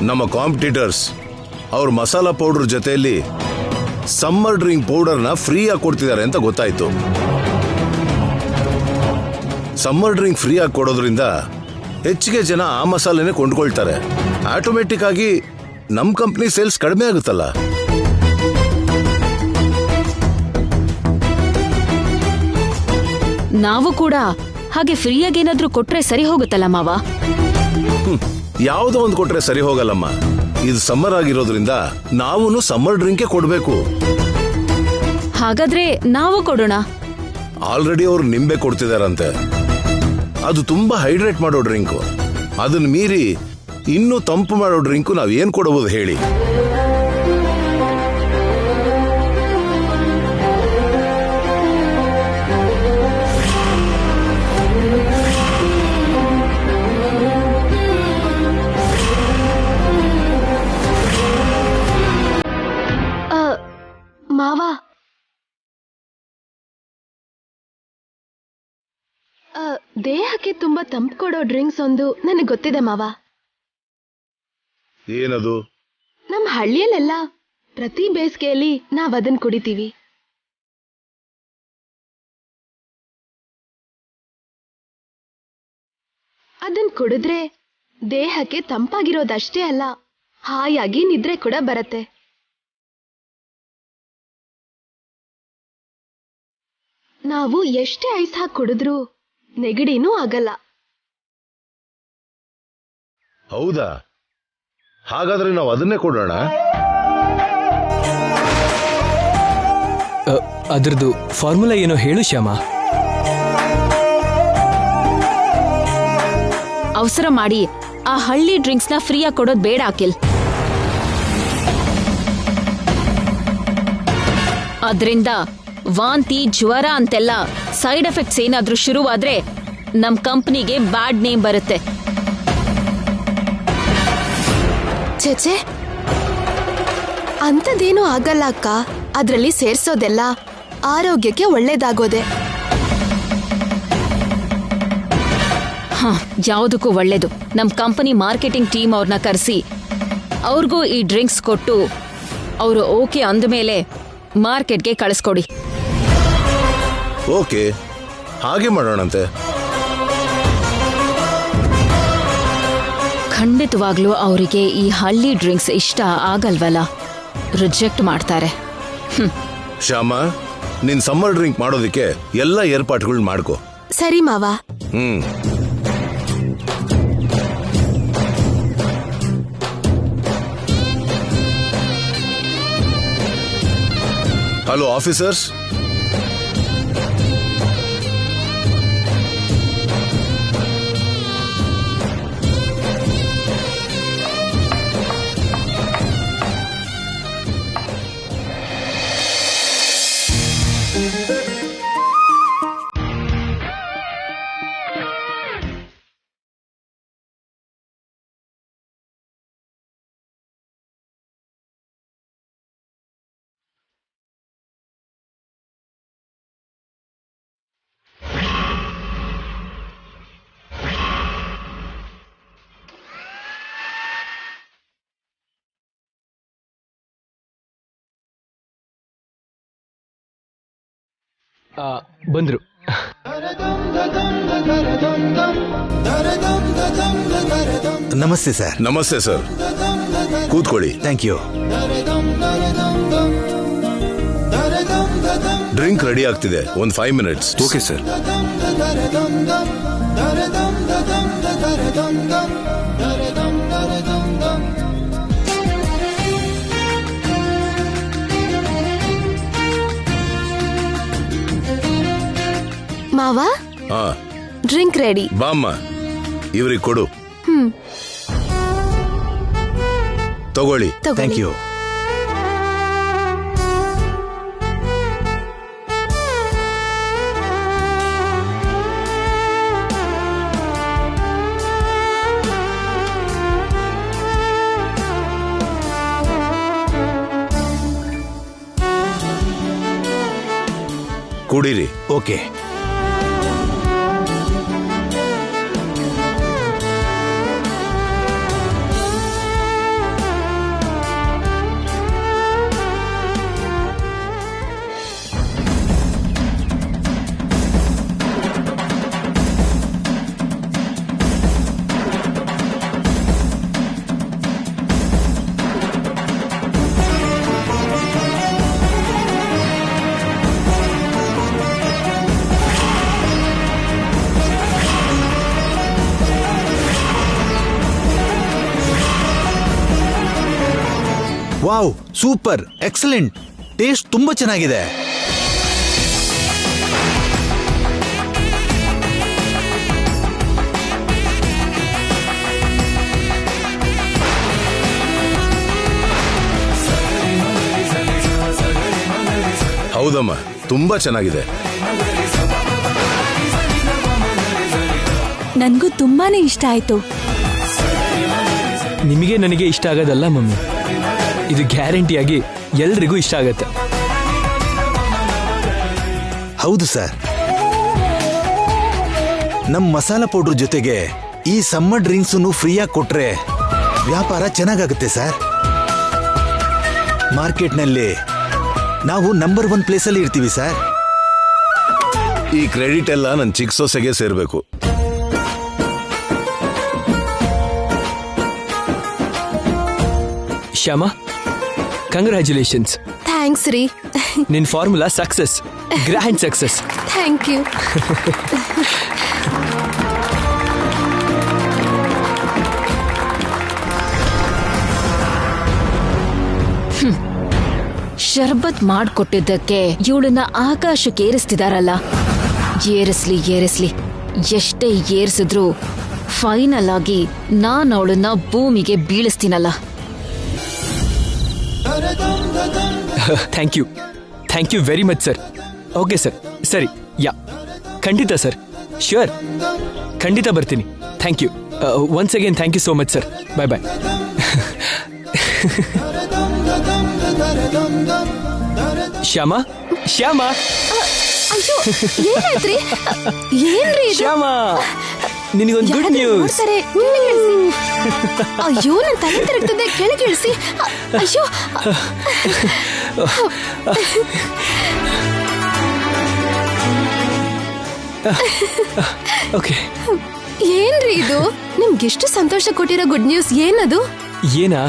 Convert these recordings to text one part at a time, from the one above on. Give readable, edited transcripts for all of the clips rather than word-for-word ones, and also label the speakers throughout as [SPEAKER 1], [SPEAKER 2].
[SPEAKER 1] ನಮ್ಮ ಕಾಂಪಿಟೇಟರ್ಸ್ ಅವ್ರ ಮಸಾಲಾ ಪೌಡರ್ ಜೊತೆಯಲ್ಲಿ ಸಮ್ಮರ್ ಡ್ರಿಂಕ್ ಪೌಡರ್ನ ಫ್ರೀಯಾಗಿ ಕೊಡ್ತಿದ್ದಾರೆ ಅಂತ ಗೊತ್ತಾಯ್ತು. ಸಮ್ಮರ್ ಡ್ರಿಂಕ್ ಫ್ರೀಯಾಗಿ ಕೊಡೋದ್ರಿಂದ ಹೆಚ್ಚಿಗೆ ಜನ ಆ ಮಸಾಲೆನೇ ಕೊಂಡ್ಕೊಳ್ತಾರೆ. ಆಟೋಮೆಟಿಕ್ ಆಗಿ ನಮ್ಮ ಕಂಪ್ನಿ ಸೇಲ್ಸ್ ಕಡಿಮೆ ಆಗುತ್ತಲ್ಲ.
[SPEAKER 2] ನಾವು ಕೂಡ ಹಾಗೆ ಫ್ರೀಯಾಗಿ ಏನಾದ್ರೂ ಕೊಟ್ರೆ ಸರಿ ಹೋಗುತ್ತಲ್ಲ ಮಾವ.
[SPEAKER 1] ಯಾವುದೋ ಒಂದು ಕೊಟ್ರೆ ಸರಿ ಹೋಗಲ್ಲಮ್ಮ. ಇದು ಸಮ್ಮರ್ ಆಗಿರೋದ್ರಿಂದ ನಾವೂನು ಸಮ್ಮರ್ ಡ್ರಿಂಕೇ ಕೊಡ್ಬೇಕು.
[SPEAKER 2] ಹಾಗಾದ್ರೆ ನಾವು ಕೊಡೋಣ.
[SPEAKER 1] ಆಲ್ರೆಡಿ ಅವ್ರು ನಿಂಬೆ ಕೊಡ್ತಿದಾರಂತೆ. ಅದು ತುಂಬಾ ಹೈಡ್ರೇಟ್ ಮಾಡೋ ಡ್ರಿಂಕು. ಅದನ್ನ ಮೀರಿ ಇನ್ನೂ ತಂಪು ಮಾಡೋ ಡ್ರಿಂಕು ನಾವೇನ್ ಕೊಡಬಹುದು ಹೇಳಿ?
[SPEAKER 3] ಮಾವ, ದೇಹಕ್ಕೆ ತುಂಬಾ ತಂಪು ಕೊಡೋ ಡ್ರಿಂಕ್ಸ್ ಒಂದು ನನಗೆ ಗೊತ್ತಿದೆ ಮಾವ.
[SPEAKER 1] ಏನದು?
[SPEAKER 3] ನಮ್ಮ ಹಳ್ಳಿಯಲ್ಲೆಲ್ಲ ಪ್ರತಿ ಬೇಸಿಗೆಯಲ್ಲಿ ನಾವ್ ಅದನ್ನ ಕುಡಿತೀವಿ. ಅದನ್ ಕುಡಿದ್ರೆ ದೇಹಕ್ಕೆ ತಂಪಾಗಿರೋದಷ್ಟೇ ಅಲ್ಲ, ಹಾಯಾಗಿ ನಿದ್ರೆ ಕೂಡ ಬರತ್ತೆ. ನಾವು ಎಷ್ಟೇ ಐಸ್ ಹಾಕಿ ಕುಡಿದ್ರೂ ನೆಗಡಿನೂ ಆಗಲ್ಲ.
[SPEAKER 1] ಹೌದಾ? ಹಾಗಾದ್ರೆ ನಾವು ಅದನ್ನೇ ಕೊಡೋಣ.
[SPEAKER 4] ಅದ್ರದ್ದು ಫಾರ್ಮುಲಾ ಏನೋ ಹೇಳು ಶ್ಯಾಮ.
[SPEAKER 2] ಅವಸರ ಮಾಡಿ ಆ ಹಳ್ಳಿ ಡ್ರಿಂಕ್ಸ್ನ ಫ್ರೀಯಾಗಿ ಕೊಡೋದು ಬೇಡ ಅಖಿಲ್. ಅದ್ರಿಂದ ವಾಂತಿ, ಜ್ವರ ಅಂತೆಲ್ಲ ಸೈಡ್ ಎಫೆಕ್ಟ್ಸ್ ಏನಾದ್ರೂ ಶುರುವಾದ್ರೆ ನಮ್ ಕಂಪ್ನಿಗೆ ಬ್ಯಾಡ್ ನೇಮ್ ಬರುತ್ತೆ.
[SPEAKER 3] ಛೆಛೆ, ಅಂಥದ್ದೇನೂ ಆಗಲ್ಲ ಅಕ್ಕ. ಅದ್ರಲ್ಲಿ ಸೇರ್ಸೋದೆಲ್ಲ ಆರೋಗ್ಯಕ್ಕೆ ಒಳ್ಳೇದಾಗೋದೆ.
[SPEAKER 2] ಯಾವುದಕ್ಕೂ ಒಳ್ಳೇದು. ನಮ್ ಕಂಪನಿ ಮಾರ್ಕೆಟಿಂಗ್ ಟೀಮ್ ಅವ್ರನ್ನ ಕರೆಸಿ ಅವ್ರಿಗೂ ಈ ಡ್ರಿಂಕ್ಸ್ ಕೊಟ್ಟು ಅವರು ಓಕೆ ಅಂದಮೇಲೆ ಮಾರ್ಕೆಟ್ಗೆ ಕಳಿಸ್ಕೊಡಿ.
[SPEAKER 1] ಓಕೆ, ಹಾಗೆ ಮಾಡೋಣಂತೆ.
[SPEAKER 2] ಖಂಡಿತವಾಗ್ಲೂ ಅವರಿಗೆ ಈ ಹಳ್ಳಿ ಡ್ರಿಂಕ್ಸ್ ಇಷ್ಟ ಆಗಲ್ವಲ್ಲ, ರಿಜೆಕ್ಟ್ ಮಾಡ್ತಾರೆ.
[SPEAKER 1] ಶ್ಯಾಮ, ನಿನ್ ಸಮ್ಮರ್ ಡ್ರಿಂಕ್ ಮಾಡೋದಕ್ಕೆ ಎಲ್ಲ ಏರ್ಪಾಟ್ಗಳು ಮಾಡ್ಕೋ.
[SPEAKER 3] ಸರಿ ಮಾವ.
[SPEAKER 1] ಹಲೋ ಆಫೀಸರ್ಸ್,
[SPEAKER 4] ಬಂದ್ರು.
[SPEAKER 5] ನಮಸ್ತೆ ಸರ್.
[SPEAKER 1] ನಮಸ್ತೆ ಸರ್, ಕೂತ್ಕೊಳ್ಳಿ.
[SPEAKER 5] Thank you.
[SPEAKER 1] ಡ್ರಿಂಕ್ ರೆಡಿ ಆಗ್ತಿದೆ, ಒಂದು 5 minutes.
[SPEAKER 5] Okay sir.
[SPEAKER 3] ಮಾವ, ಡ್ರಿಂಕ್ ರೆಡಿ.
[SPEAKER 1] ಬಾಮ್ಮ, ಇವ್ರಿಗೆ ಕೊಡು. ತಗೊಳ್ಳಿ.
[SPEAKER 5] Thank you.
[SPEAKER 1] ಕುಡೀರಿ.
[SPEAKER 5] Okay. Wow, super, excellent, taste ತುಂಬಾ ಚೆನ್ನಾಗಿದೆ.
[SPEAKER 1] ಹೌದಮ್ಮ, ತುಂಬಾ ಚೆನ್ನಾಗಿದೆ.
[SPEAKER 6] ನನ್ಗೂ ತುಂಬಾನೇ ಇಷ್ಟ ಆಯ್ತು.
[SPEAKER 4] ನಿಮಗೆ ನನಗೆ ಇಷ್ಟ ಆಗೋದಲ್ಲ ಮಮ್ಮಿ, ಇದು ಗ್ಯಾರಂಟಿಯಾಗಿ ಎಲ್ರಿಗೂ ಇಷ್ಟ ಆಗತ್ತೆ.
[SPEAKER 5] ಹೌದು ಸರ್, ನಮ್ ಮಸಾಲಾ ಪೌಡರ್ ಜೊತೆಗೆ ಈ ಸಮ್ಮರ್ ಡ್ರಿಂಕ್ಸ್ ಫ್ರೀಯಾಗಿ ಕೊಟ್ರೆ ವ್ಯಾಪಾರ ಚೆನ್ನಾಗಾಗುತ್ತೆ ಸರ್. ಮಾರ್ಕೆಟ್ನಲ್ಲಿ ನಾವು ನಂಬರ್ 1 ಪ್ಲೇಸಲ್ಲಿ ಇರ್ತೀವಿ ಸರ್.
[SPEAKER 1] ಈ ಕ್ರೆಡಿಟ್ ಎಲ್ಲ ನನ್ನ ಚಿಕ್ಕ ಸೊಸೆಗೆ ಸೇರ್ಬೇಕು.
[SPEAKER 4] ಶ್ಯಾಮ, ಕಂಗ್ರ್ಯಾಚುಲೇಷನ್ಸ್.
[SPEAKER 3] ಥ್ಯಾಂಕ್ಸ್ ರೀ.
[SPEAKER 4] ನಿನ್ formula success, grand success.
[SPEAKER 3] Thank you.
[SPEAKER 2] ಶರ್ಬತ್ ಮಾಡ್ಕೊಟ್ಟಿದ್ದಕ್ಕೆ ಇವಳನ್ನ ಆಕಾಶಕ್ಕೆ ಏರಿಸ್ತಿದಾರಲ್ಲ. ಏರಿಸ್ಲಿ ಏರಿಸ್ಲಿ, ಎಷ್ಟೇ ಏರಿಸಿದ್ರು ಫೈನಲ್ ಆಗಿ ನಾನು ಅವಳನ್ನ ಭೂಮಿಗೆ ಬೀಳಿಸ್ತೀನಲ್ಲ.
[SPEAKER 4] Thank you very much sir. Okay sir, ಸರಿ, ಯಾ, ಖಂಡಿತ ಸರ್, ಶ್ಯೂರ್, ಖಂಡಿತ ಬರ್ತೀನಿ. Thank you once again, thank you so much sir. Bye bye. Shyama, Shyama,
[SPEAKER 3] ಅಯ್ಯೋ, ಏನಾಯ್ತ್ರಿ? ಏನ್ರಿ ಇದು?
[SPEAKER 4] ಶ್ಯಾಮ, ನಿನಗೊಂದು ಗುಡ್ ನ್ಯೂಸ್.
[SPEAKER 3] ಅಯ್ಯೋ, ನನ್ ತಲೆ ತಿರುಗ್ತದೆ, ಕೆಳಗೆ ಇಳಿಸಿ. ಅಯ್ಯೋ.
[SPEAKER 4] ಓಕೆ.
[SPEAKER 3] ಏನ್ರಿ ಇದು? ನಿಮ್ಗೆಷ್ಟು ಸಂತೋಷ ಕೊಟ್ಟಿರೋ ಗುಡ್ ನ್ಯೂಸ್ ಏನದು?
[SPEAKER 4] ಏನಾ?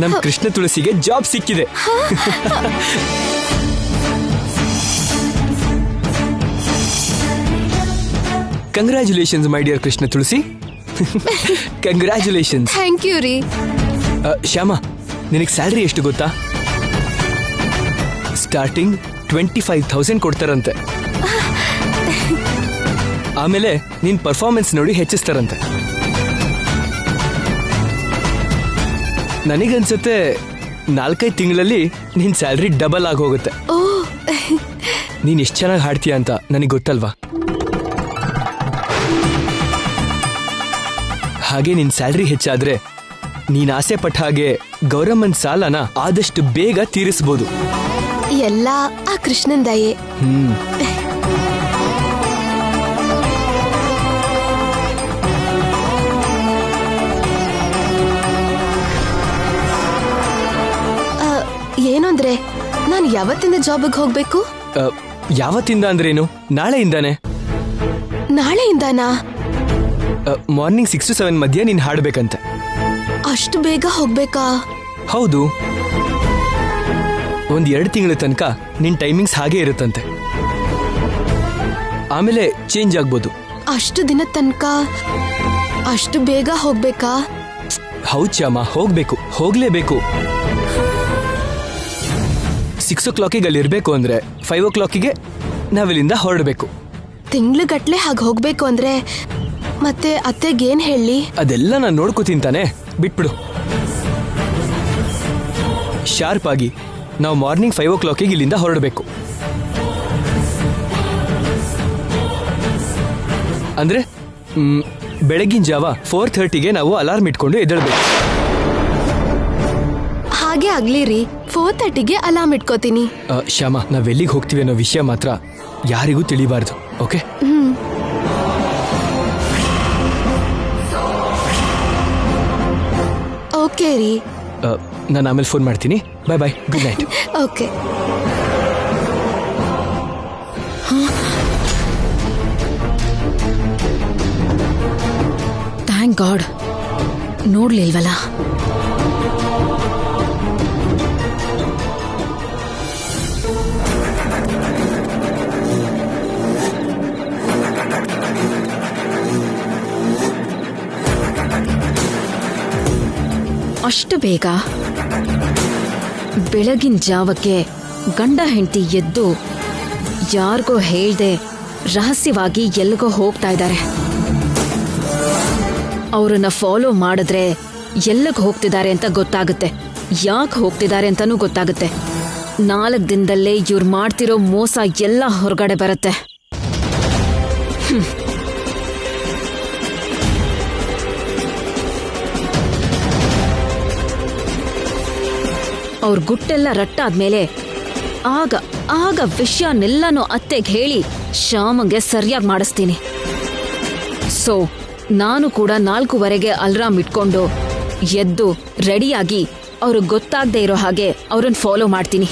[SPEAKER 4] ನಮ್ ಕೃಷ್ಣ ತುಳಸಿಗೆ ಜಾಬ್ ಸಿಕ್ಕಿದೆ. Congratulations my dear Krishna Tulsi. Congratulations.
[SPEAKER 3] Thank you ರೀ.
[SPEAKER 4] ಶ್ಯಾಮ, ನಿನಗೆ ಸ್ಯಾಲ್ರಿ ಎಷ್ಟು ಗೊತ್ತಾ? ಸ್ಟಾರ್ಟಿಂಗ್ 25,000 ಕೊಡ್ತಾರಂತೆ. ಆಮೇಲೆ ನಿನ್ ಪರ್ಫಾರ್ಮೆನ್ಸ್ ನೋಡಿ ಹೆಚ್ಚಿಸ್ತಾರಂತೆ. ನನಗನ್ಸುತ್ತೆ 4-5 ತಿಂಗಳಲ್ಲಿ ನಿನ್ ಸ್ಯಾಲ್ರಿ ಡಬಲ್ ಆಗಿ ಹೋಗುತ್ತೆ.
[SPEAKER 3] ಓ,
[SPEAKER 4] ನೀನ್ ಎಷ್ಟು ಚೆನ್ನಾಗಿ ಹಾಡ್ತೀಯ ಅಂತ ನನಗೆ ಗೊತ್ತಲ್ವಾ? ಹಾಗೆ ನಿನ್ ಸ್ಯಾಲ್ರಿ ಹೆಚ್ಚಾದ್ರೆ ನೀನ್ ಆಸೆ ಪಟ್ಟ ಹಾಗೆ ಗೌರಮ್ಮನ್ ಸಾಲನ ಆದಷ್ಟು ಬೇಗ ತೀರಿಸಬಹುದು.
[SPEAKER 3] ಎಲ್ಲ ಆ ಕೃಷ್ಣನ್ ದಯೆ. ಏನು ಅಂದ್ರೆ, ನಾನು ಯಾವತ್ತಿಂದ ಜಾಬ್ಗೆ ಹೋಗ್ಬೇಕು?
[SPEAKER 4] ಯಾವತ್ತಿಂದ ಅಂದ್ರೇನು? ನಾಳೆಯಿಂದಾನೆ.
[SPEAKER 3] ನಾಳೆಯಿಂದಾನಾ?
[SPEAKER 4] ಮಾರ್ನಿಂಗ್ 6 to 7 ಮಧ್ಯೆ ನೀನ್ ಹಾಡ್ಬೇಕಂತೆ.
[SPEAKER 3] ಅಷ್ಟು ಬೇಗ ಹೋಗ್ಬೇಕಾ?
[SPEAKER 4] ಹೌದು. 1-2 ತಿಂಗಳ ತನಕ ನಿನ್ ಟೈಮಿಂಗ್ಸ್ ಹಾಗೆ ಇರುತ್ತಂತೆ. ಆಮೇಲೆ ಚೇಂಜ್ ಆಗ್ಬೋದು.
[SPEAKER 3] ಅಷ್ಟು ದಿನ ತನಕ ಅಷ್ಟು ಬೇಗ ಹೋಗ್ಬೇಕಾ?
[SPEAKER 4] ಹೌದ್ ಶ್ಯಾಮ, ಹೋಗ್ಬೇಕು, ಹೋಗ್ಲೇಬೇಕು. 6 o'clock ಅಲ್ಲಿ ಇರ್ಬೇಕು ಅಂದ್ರೆ 5 o'clock ನಾವಿಲ್ಲಿಂದ ಹೊರಡಬೇಕು.
[SPEAKER 3] ತಿಂಗ್ಳುಗಟ್ಲೆ ಹಾಗೆ ಹೋಗ್ಬೇಕು ಅಂದ್ರೆ ಮತ್ತೆ ಅತ್ತೆಗೇನ್ ಹೇಳಿ?
[SPEAKER 4] ಅದೆಲ್ಲ ನಾನು ನೋಡ್ಕೋತೀನಿ ತಾನೆ, ಬಿಟ್ಬಿಡು. ಶಾರ್ಪ್ ಆಗಿ ನಾವು ಮಾರ್ನಿಂಗ್ 5 o'clock ಇಲ್ಲಿಂದ ಹೊರಡಬೇಕು. ಅಂದ್ರೆ ಬೆಳಗಿನ ಜಾವ 4:30 ನಾವು ಅಲಾರ್ಮ್ ಇಟ್ಕೊಂಡು ಎದ್ದೇಳಬೇಕು.
[SPEAKER 3] ಹಾಗೆ ಆಗ್ಲಿ ರೀ, 4:30 ಅಲಾರ್ಮ್ ಇಟ್ಕೋತೀನಿ.
[SPEAKER 4] ಶ್ಯಾಮ, ನಾವೆಲ್ಲಿಗೆ ಹೋಗ್ತೀವಿ ಅನ್ನೋ ವಿಷಯ ಮಾತ್ರ ಯಾರಿಗೂ ತಿಳಿಬಾರ್ದು, ಓಕೆ?
[SPEAKER 3] ಓಕೆ ರೀ.
[SPEAKER 4] ನಾನು ಆಮೇಲೆ ಫೋನ್ ಮಾಡ್ತೀನಿ. Bye bye, good night.
[SPEAKER 3] Okay.
[SPEAKER 2] Thank God, ನೋಡ್ಲಿಲ್ವಲ್ಲ. ಅಷ್ಟು ಬೇಗ ಬೆಳಗಿನ ಜಾವಕ್ಕೆ ಗಂಡ ಹೆಂಡತಿ ಎದ್ದು ಯಾರಿಗೋ ಹೇಳ್ದೆ ರಹಸ್ಯವಾಗಿ ಎಲ್ಲಿಗೋ ಹೋಗ್ತಾ ಇದ್ದಾರೆ. ಅವರನ್ನ ಫಾಲೋ ಮಾಡಿದ್ರೆ ಎಲ್ಲಿಗೆ ಹೋಗ್ತಿದ್ದಾರೆ ಅಂತ ಗೊತ್ತಾಗುತ್ತೆ, ಯಾಕೆ ಹೋಗ್ತಿದ್ದಾರೆ ಅಂತಾನೂ ಗೊತ್ತಾಗುತ್ತೆ. 4 ದಿನದಲ್ಲೇ ಇವ್ರು ಮಾಡ್ತಿರೋ ಮೋಸ ಎಲ್ಲ ಹೊರಗಡೆ ಬರುತ್ತೆ. ಅವ್ರ ಗುಟ್ಟೆಲ್ಲ ರಟ್ಟಾದ್ಮೇಲೆ ಆಗ ಆಗ ವಿಷಯನೆಲ್ಲನೂ ಅತ್ತೆಗೆ ಹೇಳಿ ಶ್ಯಾಮಂಗೆ ಸರಿಯಾಗಿ ಮಾಡಿಸ್ತೀನಿ. ಸೊ ನಾನು ಕೂಡ 4:15ಗೆ ಅಲ್ರಾಮ್ ಇಟ್ಕೊಂಡು ಎದ್ದು ರೆಡಿಯಾಗಿ ಅವ್ರಿಗೆ ಗೊತ್ತಾಗದೆ ಇರೋ ಹಾಗೆ ಅವ್ರನ್ನ ಫಾಲೋ ಮಾಡ್ತೀನಿ.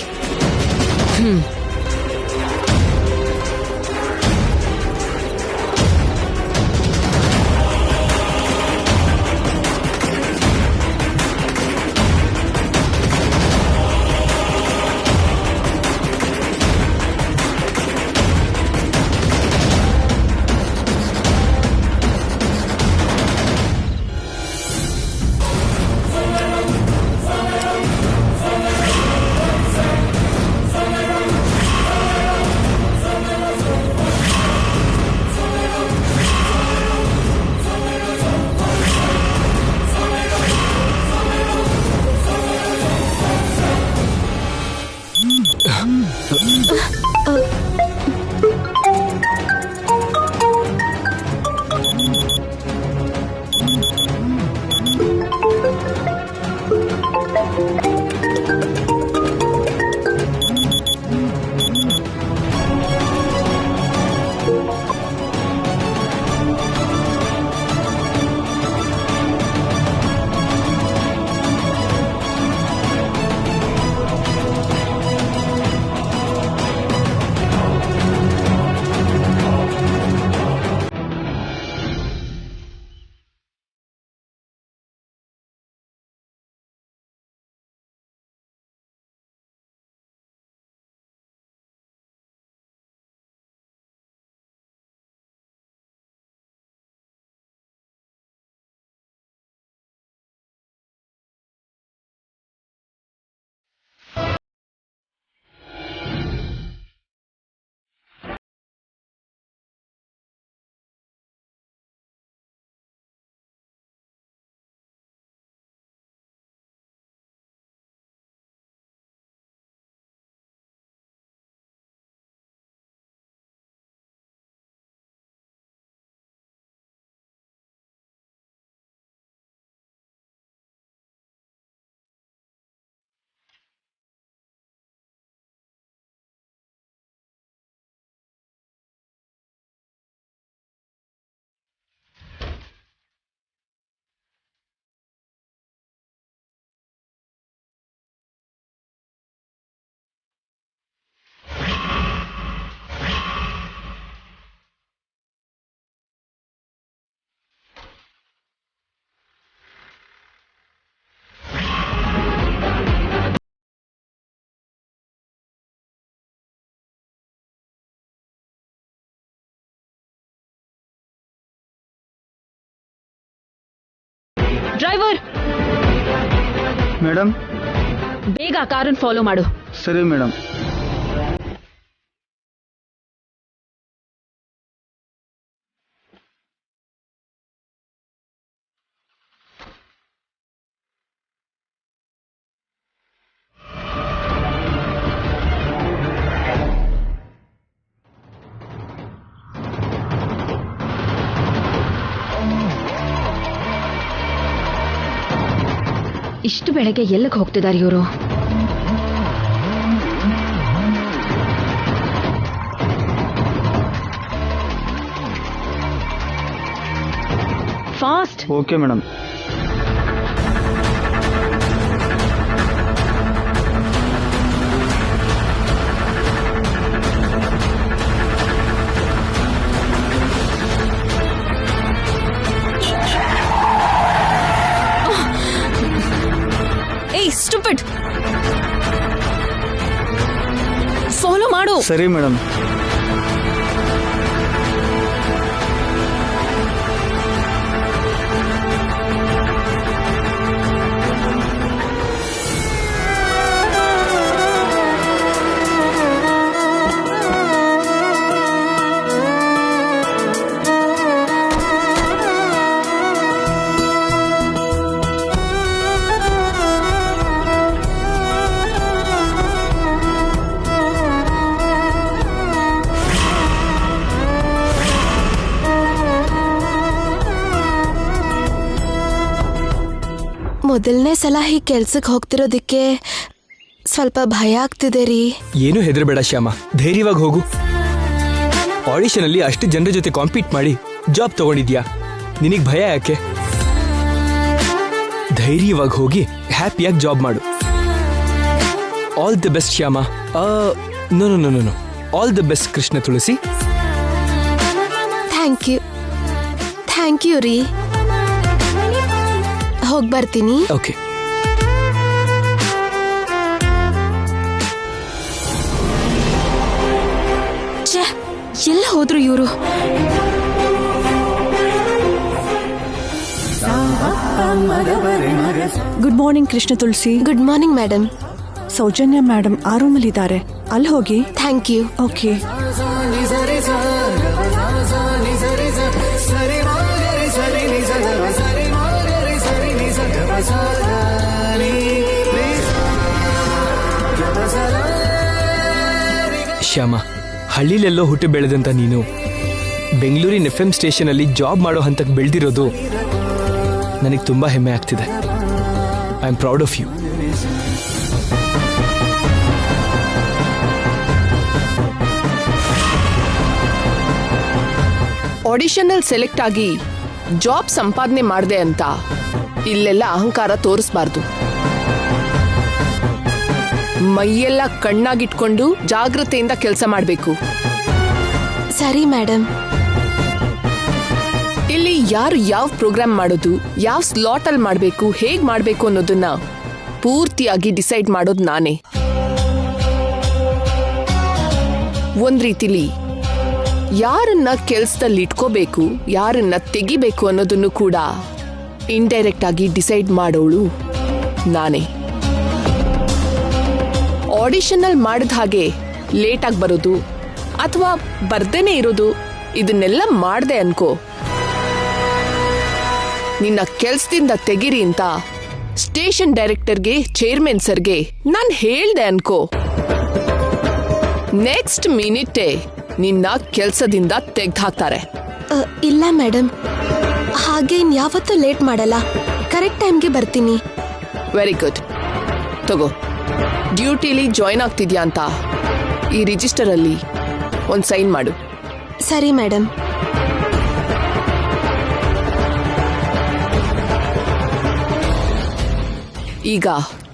[SPEAKER 2] ಡ್ರೈವರ್,
[SPEAKER 7] ಮೇಡಮ್
[SPEAKER 2] ಬೇಗ ಆ ಕಾರನ್ನು ಫಾಲೋ ಮಾಡು.
[SPEAKER 7] ಸರಿ ಮೇಡಮ್.
[SPEAKER 2] ಇಷ್ಟು ಬೆಳಗ್ಗೆ ಎಲ್ಲಿಗೆ ಹೋಗ್ತಿದ್ದಾರೆ ಇವರು? ಫಾಸ್ಟ್.
[SPEAKER 7] Okay madam.
[SPEAKER 2] ಏಯ್ ಸ್ಟುಪಿಡ್, ಫಾಲೋ ಮಾಡು.
[SPEAKER 7] ಸರಿ ಮೇಡಮ್.
[SPEAKER 3] ಮೊದಲನೇ ಸಲ ಹೀಗೆ ಕೆಲ್ಸಕ್ಕೆ ಹೋಗ್ತಿರೋದಕ್ಕೆ ಸ್ವಲ್ಪ ಭಯ ಆಗ್ತಿದೆ ರೀ.
[SPEAKER 4] ಏನು ಹೆದರಬೇಡ ಶ್ಯಾಮ, ಧೈರ್ಯವಾಗಿ ಹೋಗು. ಆಡಿಷನ್ ಅಲ್ಲಿ ಅಷ್ಟು ಜನರ ಜೊತೆ ಕಾಂಪೀಟ್ ಮಾಡಿ ಜಾಬ್ ತಗೊಂಡಿದ್ಯಾ, ನಿನಗೆ ಭಯ ಯಾಕೆ? ಧೈರ್ಯವಾಗಿ ಹೋಗಿ ಹ್ಯಾಪಿಯಾಗಿ ಜಾಬ್ ಮಾಡು. All the best Shyama. No no no no, all the best Krishna Tulasi.
[SPEAKER 3] Thank you ರೀ. ಹೋಗಿ ಬರ್ತೀನಿ.
[SPEAKER 4] ಓಕೆ.
[SPEAKER 2] ಎಲ್ಲ ಹೋದ್ರು ಇವರು?
[SPEAKER 6] Good morning Krishna Tulasi.
[SPEAKER 3] Good morning madam.
[SPEAKER 6] Soujanya madam ಆ ರೂಮಲ್ಲಿ ಇದ್ದಾರೆ, ಅಲ್ಲಿ ಹೋಗಿ.
[SPEAKER 3] Thank you.
[SPEAKER 6] ಓಕೆ.
[SPEAKER 4] ಶ್ಯಾಮ, ಹಳ್ಳಿಲೆಲ್ಲೋ ಹುಟ್ಟು ಬೆಳೆದಂತ ನೀನು ಬೆಂಗಳೂರಿನ FM ಸ್ಟೇಷನ್ ಅಲ್ಲಿ ಜಾಬ್ ಮಾಡೋ ಹಂತಕ್ಕೆ ಬೆಳೆದಿರೋದು ನನಗೆ ತುಂಬಾ ಹೆಮ್ಮೆ ಆಗ್ತಿದೆ. I am proud of you.
[SPEAKER 7] Audition ಅಲ್ಲಿ ಸೆಲೆಕ್ಟ್ ಆಗಿ ಜಾಬ್ ಸಂಪಾದನೆ ಮಾಡಿದೆ ಅಂತ ಇಲ್ಲೆಲ್ಲ ಅಹಂಕಾರ ತೋರಿಸಬಾರ್ದು. ಮೈಯೆಲ್ಲ ಕಣ್ಣಾಗಿಟ್ಕೊಂಡು ಜಾಗ್ರತೆಯಿಂದ ಕೆಲಸ ಮಾಡಬೇಕು.
[SPEAKER 3] ಸರಿ ಮೇಡಮ್.
[SPEAKER 7] ಇಲ್ಲಿ ಯಾರು ಯಾವ ಪ್ರೋಗ್ರಾಮ್ ಮಾಡೋದು, ಯಾವ ಸ್ಲಾಟ್ ಅಲ್ಲಿ ಮಾಡಬೇಕು, ಹೇಗ್ ಮಾಡಬೇಕು ಅನ್ನೋದನ್ನ ಪೂರ್ತಿಯಾಗಿ ಡಿಸೈಡ್ ಮಾಡೋದು ನಾನೇ. ಒಂದ್ ರೀತಿಲಿ ಯಾರನ್ನ ಕೆಲ್ಸದಲ್ಲಿ ಇಟ್ಕೋಬೇಕು, ಯಾರನ್ನ ತೆಗಿಬೇಕು ಅನ್ನೋದನ್ನು ಕೂಡ ಇಂಡೈರೆಕ್ಟ್ ಆಗಿ ಡಿಸೈಡ್ ಮಾಡೋಳು ನಾನೇ. ಆಡಿಷನ್ ಅಲ್ಲಿ ಮಾಡಿದ ಹಾಗೆ ಲೇಟ್ ಆಗಿ ಬರೋದು ಅಥವಾ ಬರ್ದೇನೆ ಇರೋದು, ಇದನ್ನೆಲ್ಲ ಮಾಡ್ದೆ ಅನ್ಕೋ, ನಿನ್ನ ಕೆಲ್ಸದಿಂದ ತೆಗಿರಿ ಅಂತ ಸ್ಟೇಷನ್ ಡೈರೆಕ್ಟರ್ಗೆ, ಚೇರ್ಮನ್ ಸರ್ಗೆ ನಾನು ಹೇಳ್ದೆ ಅನ್ಕೋ, ನೆಕ್ಸ್ಟ್ ಮಿನಿಟೇ ನಿನ್ನ ಕೆಲ್ಸದಿಂದ ತೆಗ್ದು ಹಾಕ್ತಾರೆ.
[SPEAKER 3] ಇಲ್ಲ ಮೇಡಮ್, ಹಾಗೇನ್ ಯಾವತ್ತೂ ಲೇಟ್ ಮಾಡಲ್ಲ. ಕರೆಕ್ಟ್ ಟೈಮ್ಗೆ ಬರ್ತೀನಿ.
[SPEAKER 7] Very good. ತಗೋ, ಡ್ಯೂಟಿಲಿ ಜಾಯ್ನ್ ಆಗ್ತಿದ್ಯಾ ಅಂತ ಈ ರಿಜಿಸ್ಟರ್ ಅಲ್ಲಿ ಒಂದು ಸೈನ್ ಮಾಡು.
[SPEAKER 3] ಸರಿ ಮೇಡಮ್.
[SPEAKER 7] ಈಗ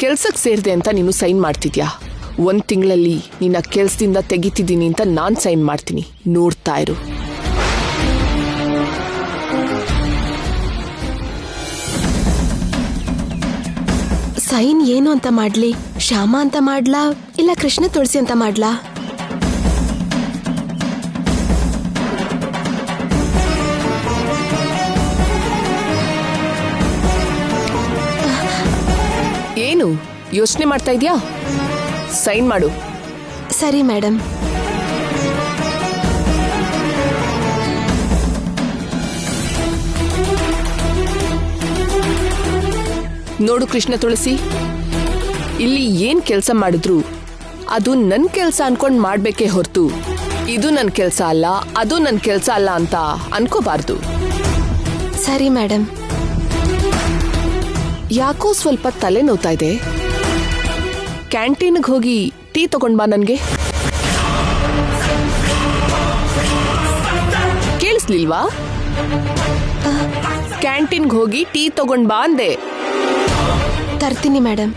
[SPEAKER 7] ಕೆಲ್ಸಕ್ಕೆ ಸೇರಿದೆ ಅಂತ ನೀನು ಸೈನ್ ಮಾಡ್ತಿದ್ಯಾ. 1 ತಿಂಗಳಲ್ಲಿ ನಿನ್ನ ಕೆಲ್ಸದಿಂದ ತೆಗಿತಿದ್ದೀನಿ ಅಂತ ನಾನ್ ಸೈನ್ ಮಾಡ್ತೀನಿ, ನೋಡ್ತಾ ಇರು.
[SPEAKER 3] ಸೈನ್ ಏನು ಅಂತ ಮಾಡ್ಲಿ? ಶ್ಯಾಮ ಅಂತ ಮಾಡ್ಲಾ ಇಲ್ಲ ಕೃಷ್ಣ ತುಳಸಿ ಅಂತ ಮಾಡ್ಲಾ?
[SPEAKER 7] ಏನು ಯೋಚನೆ ಮಾಡ್ತಾ ಇದ್ಯಾ? ಸೈನ್ ಮಾಡು.
[SPEAKER 3] ಸರಿ ಮೇಡಮ್.
[SPEAKER 7] ನೋಡು ಕೃಷ್ಣ ತುಳಸಿ, ಇಲ್ಲಿ ಏನ್ ಕೆಲಸ ಮಾಡಿದ್ರು ಅದು ನನ್ ಕೆಲಸ ಅನ್ಕೊಂಡ್ ಮಾಡ್ಬೇಕೇ ಹೊರತು ಇದು ನನ್ ಕೆಲಸ ಅಲ್ಲ, ಅದು ನನ್ ಕೆಲಸ ಅಲ್ಲ ಅಂತ ಅನ್ಕೋಬಾರ್ದು.
[SPEAKER 3] ಸರಿ ಮೇಡಮ್.
[SPEAKER 7] ಯಾಕೋ ಸ್ವಲ್ಪ ತಲೆ ನೋವ್ತಾ ಇದೆ. ಕ್ಯಾಂಟೀನ್ಗೆ ಹೋಗಿ ಟೀ ತಗೊಂಡ್ ಬಾ ನನ್ಗೆ. ಕೇಳಿಸ್ಲಿಲ್ವಾ? ಕ್ಯಾಂಟೀನ್ಗೆ ಹೋಗಿ ಟೀ ತಗೊಂಡ್ ಬಾ ಅಂದೆ.
[SPEAKER 3] ತರ್ತೀನಿ ಮೇಡಮ್.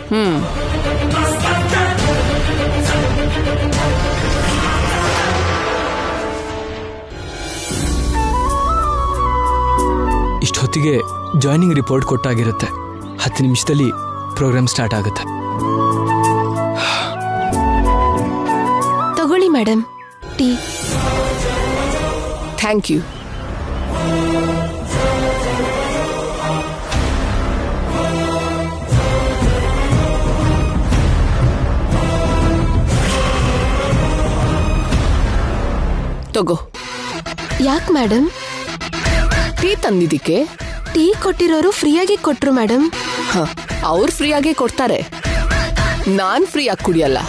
[SPEAKER 4] ಇಷ್ಟೊತ್ತಿಗೆ ಜಾಯ್ನಿಂಗ್ ರಿಪೋರ್ಟ್ ಕೊಟ್ಟಾಗಿರುತ್ತೆ. 10 ನಿಮಿಷದಲ್ಲಿ ಪ್ರೋಗ್ರಾಮ್ ಸ್ಟಾರ್ಟ್ ಆಗುತ್ತೆ.
[SPEAKER 3] ತಗೊಳ್ಳಿ ಮೇಡಮ್ ಟೀ.
[SPEAKER 7] Thank you. ತಗೋ.
[SPEAKER 3] ಯಾಕೆ ಮೇಡಮ್?
[SPEAKER 7] ಟೀ ತಂದಿದ್ದಕ್ಕೆ.
[SPEAKER 3] ಟೀ ಕೊಟ್ಟಿರೋರು ಫ್ರೀಯಾಗಿ ಕೊಟ್ರು ಮೇಡಮ್.
[SPEAKER 7] ಅವ್ರು ಫ್ರೀಯಾಗಿ ಕೊಡ್ತಾರೆ, ನಾನ್ ಫ್ರೀಯಾಗಿ ಕುಡಿಯಲ್ಲ.